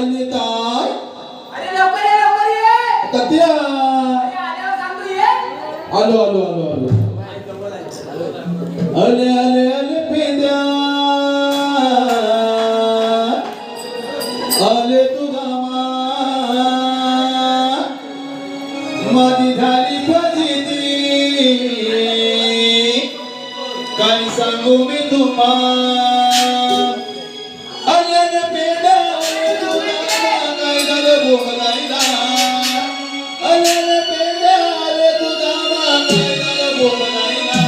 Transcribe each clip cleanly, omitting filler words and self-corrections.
आले काय? अरे लवकर ये कत्या अरे आल्यावर सांगतो ये आलो आलो आलो आलो आले आले आले पेंद्या आले तुझा माझी झाली फजिती काय सांगू मी तुम्हाला आले पेंद्या आले तुझा काय झालं बोलायला आले पेंद्या आले तुझा काय झालं बोलायला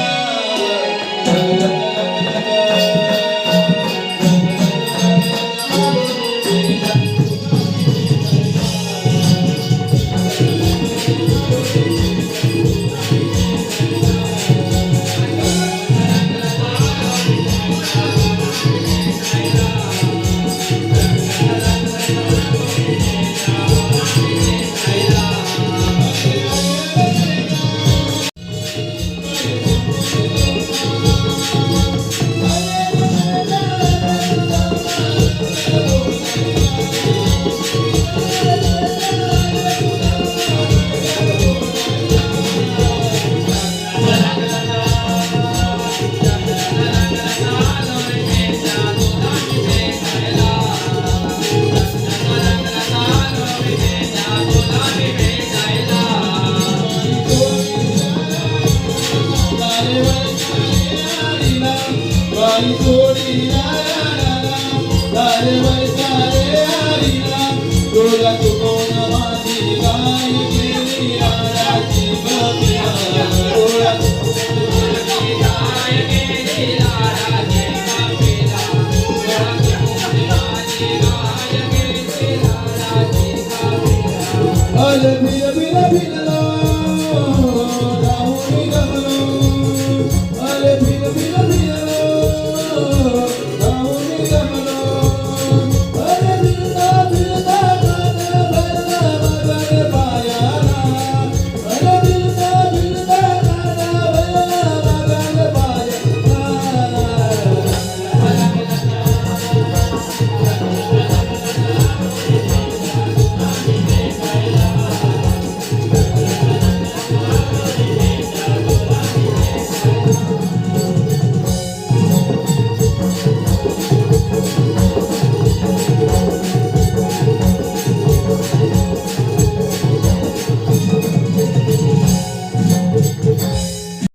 Hallelujah.